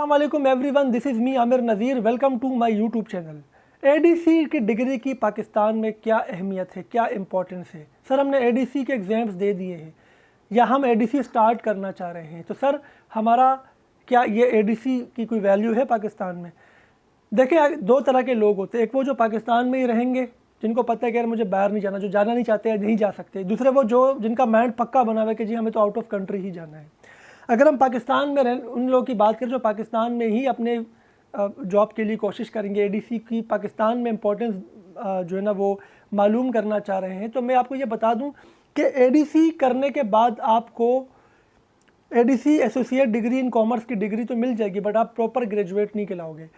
अस्सलाम वालेकुम everyone, this is me Aamir Nazir. Welcome to my YouTube channel. ADC की डिग्री की पाकिस्तान में क्या अहमियत है, क्या इम्पोर्टेंस है? सर हमने एडीसी के एग्ज़ाम्स दे दिए हैं या हम एडीसी स्टार्ट करना चाह रहे हैं, तो सर हमारा क्या ये एडीसी की कोई वैल्यू है पाकिस्तान में? देखिए, दो तरह के लोग होते हैं। एक वो जो पाकिस्तान में ही रहेंगे, जिनको पता है कि यार मुझे बाहर नहीं जाना, जो जाना नहीं चाहते हैं नहीं जा सकते। दूसरे वो जो जिनका माइंड पक्का बना हुआ है कि जी हमें तो आउट ऑफ कंट्री ही जाना है। अगर हम पाकिस्तान में रहें, उन लोगों की बात करें जो पाकिस्तान में ही अपने जॉब के लिए कोशिश करेंगे, एडीसी की पाकिस्तान में इम्पोर्टेंस जो है ना वो मालूम करना चाह रहे हैं, तो मैं आपको ये बता दूं कि एडीसी करने के बाद आपको ADC associate degree in commerce की डिग्री तो मिल जाएगी, बट आप प्रॉपर ग्रेजुएट नहीं कहलाओगे।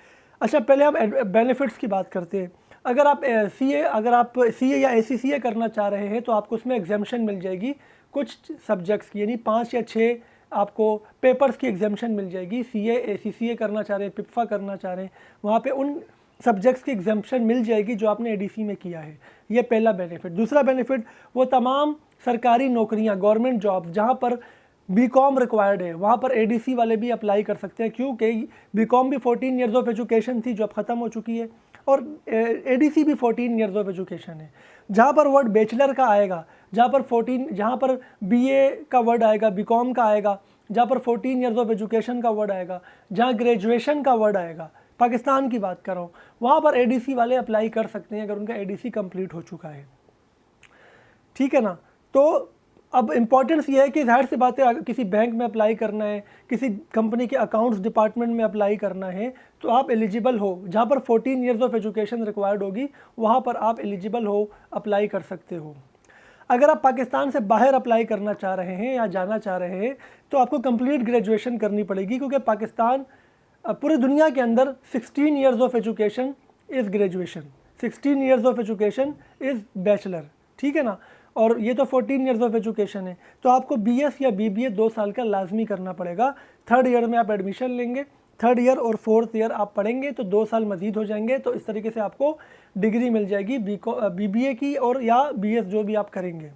अच्छा, पहले हम बेनिफिट्स की बात करते हैं। अगर आप सीए या एसीसीए करना चाह रहे हैं तो आपको उसमें एग्जाम्शन मिल जाएगी कुछ सब्जेक्ट्स की, यानी 5 या 6 आपको पेपर्स की एग्जाम्शन मिल जाएगी। सीए एसीसीए करना चाह रहे हैं, पिप्फा करना चाह रहे हैं, वहाँ पे उन सब्जेक्ट्स की एग्जाम्शन मिल जाएगी जो आपने एडीसी में किया है। ये पहला बेनिफिट। दूसरा बेनिफिट, वो तमाम सरकारी नौकरियाँ, गवर्नमेंट जॉब जहाँ पर बीकॉम रिक्वायर्ड है, वहाँ पर एडीसी वाले भी अप्लाई कर सकते हैं, क्योंकि बीकॉम भी 14 ईयर्स ऑफ एजुकेशन थी जो अब ख़त्म हो चुकी है, और एडीसी भी 14 ईयर्स ऑफ एजुकेशन है। जहाँ पर वर्ड बैचलर का आएगा, जहाँ पर बीए का वर्ड आएगा, बीकॉम का आएगा, जहाँ पर 14 ईयर्स ऑफ एजुकेशन का वर्ड आएगा, जहाँ ग्रेजुएशन का वर्ड आएगा, पाकिस्तान की बात कर रहा हूँ, वहाँ पर एडीसी वाले अप्लाई कर सकते हैं अगर उनका एडीसी कंप्लीट हो चुका है। ठीक है ना? तो अब इम्पॉर्टेंस ये है कि जाहिर सी बात है, किसी बैंक में अप्लाई करना है, किसी कंपनी के अकाउंट्स डिपार्टमेंट में अप्लाई करना है, तो आप एलिजिबल हो। जहाँ पर 14 ईयर्स ऑफ एजुकेशन रिक्वायर्ड होगी, वहाँ पर आप एलिजिबल हो, अप्लाई कर सकते हो। अगर आप पाकिस्तान से बाहर अप्लाई करना चाह रहे हैं या जाना चाह रहे हैं, तो आपको कंप्लीट ग्रेजुएशन करनी पड़ेगी, क्योंकि पाकिस्तान पूरी दुनिया के अंदर 16 years of education is graduation, 16 years of education is bachelor. ठीक है ना? और ये तो 14 ईयर्स ऑफ एजुकेशन है, तो आपको बीएस या बीबीए 2 साल का लाजमी करना पड़ेगा। 3rd ईयर में आप एडमिशन लेंगे, 3rd ईयर और 4th ईयर आप पढ़ेंगे, तो 2 साल मज़ीद हो जाएंगे। तो इस तरीके से आपको डिग्री मिल जाएगी बीबीए की और या बीएस जो भी आप करेंगे।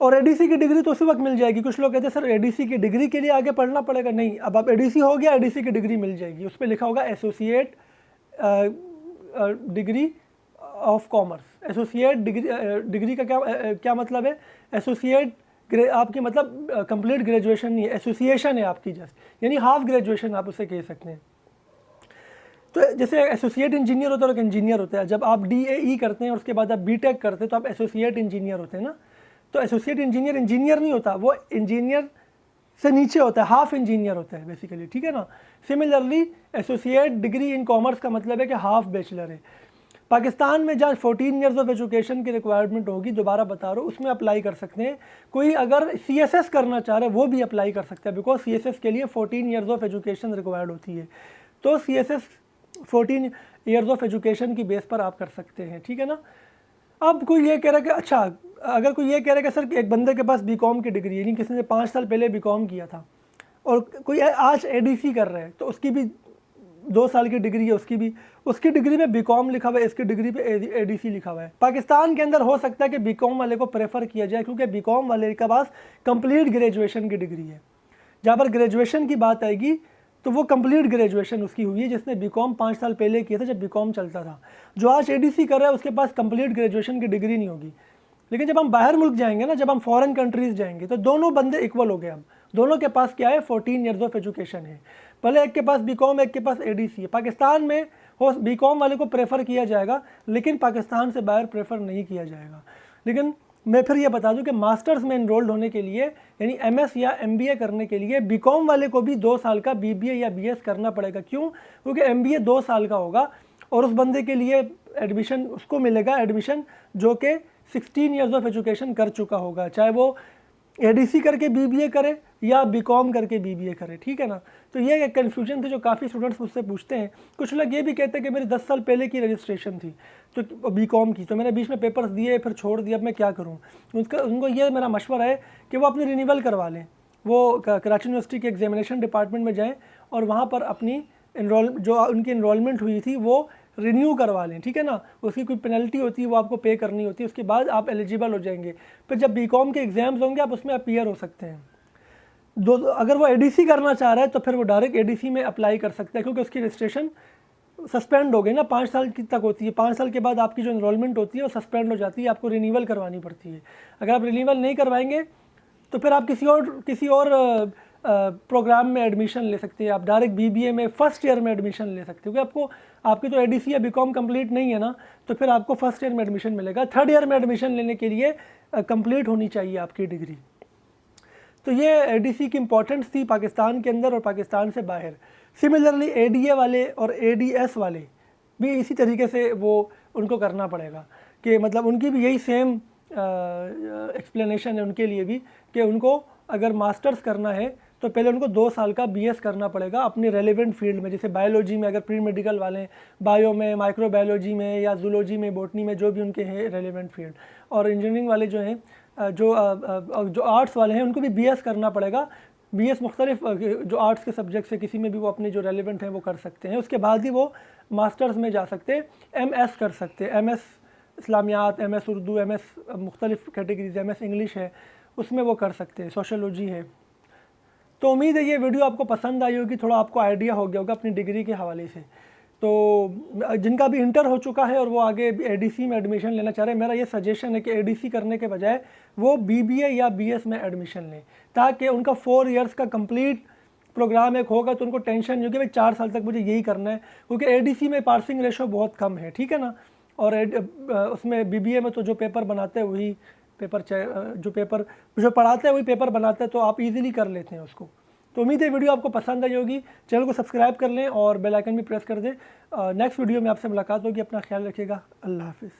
और एडीसी की डिग्री तो उसी वक्त मिल जाएगी। कुछ लोग कहते हैं सर एडीसी की डिग्री के लिए आगे पढ़ना पड़ेगा। नहीं, अब आप एडीसी हो गया, एडीसी की डिग्री मिल जाएगी। उस पर लिखा होगा associate degree of commerce. Associate degree का क्या मतलब है? एसोसिएट आपकी मतलब कंप्लीट ग्रेजुएशन नहीं है, एसोसिएशन है आपकी जस्ट, यानी हाफ ग्रेजुएशन आप उसे कह सकते हैं। तो जैसे एसोसिएट इंजीनियर होता है और एक इंजीनियर होता है। जब आप डीएई करते हैं और उसके बाद आप बीटेक करते हैं तो आप एसोसिएट इंजीनियर होते हैं ना। तो एसोसिएट इंजीनियर नहीं होता, वो इंजीनियर से नीचे होता है, हाफ इंजीनियर होता है बेसिकली। ठीक है ना? Similarly associate degree in commerce का मतलब है कि हाफ बैचलर है। पाकिस्तान में जहाँ 14 ईयर्स ऑफ एजुकेशन की रिक्वायरमेंट होगी, दोबारा बता रहा हूँ, उसमें अप्लाई कर सकते हैं। कोई अगर सीएसएस करना चाह रहे हैं वो भी अप्लाई कर सकता है, बिकॉज सीएसएस के लिए 14 ईयर्स ऑफ एजुकेशन रिक्वायर्ड होती है। तो सीएसएस 14 ईयर्स ऑफ एजुकेशन की बेस पर आप कर सकते हैं। ठीक है ना? अब कोई ये कह रहा है कि अच्छा, अगर कोई ये कह रहा है कि सर एक बंदे के पास बीकॉम की डिग्री है, यानी किसी ने 5 साल पहले बीकॉम किया था और कोई आज एडीसी कर रहा है, तो उसकी भी 2 साल की डिग्री है, उसकी डिग्री में बीकॉम लिखा हुआ है, इसकी डिग्री पे एडीसी लिखा हुआ है। पाकिस्तान के अंदर हो सकता है कि बीकॉम वाले को प्रेफर किया जाए, क्योंकि बीकॉम वाले के पास कंप्लीट ग्रेजुएशन की डिग्री है। जहाँ पर ग्रेजुएशन की बात आएगी तो वो कंप्लीट ग्रेजुएशन उसकी हुई है, जिसने बीकॉम 5 साल पहले किया था जब बीकॉम चलता था। जो आज एडीसी कर रहा है उसके पास कंप्लीट ग्रेजुएशन की डिग्री नहीं होगी। लेकिन जब हम बाहर मुल्क जाएंगे ना, जब हम फॉरेन कंट्रीज़ जाएंगे, तो दोनों बंदे इक्वल हो गए। हम दोनों के पास क्या है? 14 ईयर्स ऑफ एजुकेशन है। भले एक के पास बीकॉम, एक के पास एडीसी है। पाकिस्तान में हो बीकॉम वाले को प्रेफर किया जाएगा, लेकिन पाकिस्तान से बाहर प्रेफर नहीं किया जाएगा। लेकिन मैं फिर ये बता दूं कि मास्टर्स में इनरोल्ड होने के लिए, यानी एमएस या एमबीए करने के लिए, बीकॉम वाले को भी 2 साल का बीबीए या बीएस करना पड़ेगा। क्यों? क्योंकि एमबीए 2 साल का होगा और उस बंदे के लिए एडमिशन उसको मिलेगा एडमिशन जो कि 16 ईयर्स ऑफ एजुकेशन कर चुका होगा, चाहे वो एडीसी करके बीबीए करे या बीकॉम करके बीबीए करे। ठीक है ना? तो ये एक कन्फ्यूजन थी जो काफ़ी स्टूडेंट्स मुझसे पूछते हैं। कुछ लोग ये भी कहते हैं कि मेरी 10 साल पहले की रजिस्ट्रेशन थी तो बीकॉम की, तो मैंने बीच में पेपर्स दिए फिर छोड़ दिया, अब मैं क्या करूँ? उनको ये मेरा मशवरा है कि वो अपनी रिन्यूअल करवा लें। वो कराची यूनिवर्सिटी के एग्जामिनेशन डिपार्टमेंट में जाएँ और वहाँ पर अपनी जो उनकी इनरोलमेंट हुई थी वो रिन्यू करवा लें। ठीक है ना? उसकी कोई पेनल्टी होती है, वो आपको पे करनी होती है, उसके बाद आप एलिजिबल हो जाएंगे। फिर जब बीकॉम के एग्ज़ाम्स होंगे आप उसमें अपीयर हो सकते हैं। अगर वो एडीसी करना चाह रहा है तो फिर वो डायरेक्ट एडीसी में अप्लाई कर सकता है, क्योंकि उसकी रजिस्ट्रेशन सस्पेंड हो गई ना, 5 साल की तक होती है। 5 साल के बाद आपकी जो इनरोलमेंट होती है वो सस्पेंड हो जाती है, आपको रिन्यूअल करवानी पड़ती है। अगर आप रिन्यूअल नहीं करवाएंगे तो फिर आप किसी और प्रोग्राम में एडमिशन ले सकते हैं। आप डायरेक्ट बीबीए में फर्स्ट ईयर में एडमिशन ले सकते हो, क्योंकि आपकी तो एडीसी या बीकॉम कंप्लीट नहीं है ना, तो फिर आपको फर्स्ट ईयर में एडमिशन मिलेगा। थर्ड ईयर में एडमिशन लेने के लिए कंप्लीट होनी चाहिए आपकी डिग्री। तो ये एडीसी की इम्पोर्टेंस थी पाकिस्तान के अंदर और पाकिस्तान से बाहर। सिमिलरली एडीए वाले और एडीएस वाले भी इसी तरीके से वो उनको करना पड़ेगा कि मतलब उनकी भी यही सेम एक्सप्लेनेशन है उनके लिए भी कि उनको अगर मास्टर्स करना है तो पहले उनको 2 साल का बीएस करना पड़ेगा अपनी रेलेवेंट फील्ड में। जैसे बायोलॉजी में अगर प्री मेडिकल वाले हैं, बायो में, माइक्रोबायोलॉजी में या जूलॉजी में, बॉटनी में, जो भी उनके हैं रेलेवेंट फील्ड। और इंजीनियरिंग वाले जो हैं जो आर्ट्स वाले हैं उनको भी बीएस करना पड़ेगा। बीएस मुख्तलिफ जो आर्ट्स के सब्जेक्ट से किसी में भी वो अपने जो रेलेवेंट हैं वो कर सकते हैं। उसके बाद ही वो मास्टर्स में जा सकते हैं, एमएस कर सकते हैं। एमएस इस्लामियात, एमएस उर्दू, एमएस मुख्तलिफ कैटेगरीज, एमएस इंग्लिश है, उसमें वो कर सकते हैं, सोशोलॉजी है। तो उम्मीद है ये वीडियो आपको पसंद आई होगी, थोड़ा आपको आइडिया हो गया होगा अपनी डिग्री के हवाले से। तो जिनका भी इंटर हो चुका है और वो आगे एडीसी में एडमिशन लेना चाह रहे हैं, मेरा ये सजेशन है कि एडीसी करने के बजाय वो बीबीए या बीएस में एडमिशन लें, ताकि उनका 4 इयर्स का कंप्लीट प्रोग्राम एक होगा तो उनको टेंशन नहीं होगी भाई 4 साल तक मुझे यही करना है, क्योंकि एडीसी में पासिंग रेशो बहुत कम है, ठीक है ना। और उसमें बीबीए में तो जो पेपर बनाते हैं वही पेपर जो पढ़ाते हैं वही पेपर बनाते हैं, तो आप इजीली कर लेते हैं उसको। तो उम्मीद है वीडियो आपको पसंद आई होगी। चैनल को सब्सक्राइब कर लें और बेल आइकन भी प्रेस कर दें। नेक्स्ट वीडियो में आपसे मुलाकात होगी। अपना ख्याल रखिएगा। अल्लाह हाफिज़।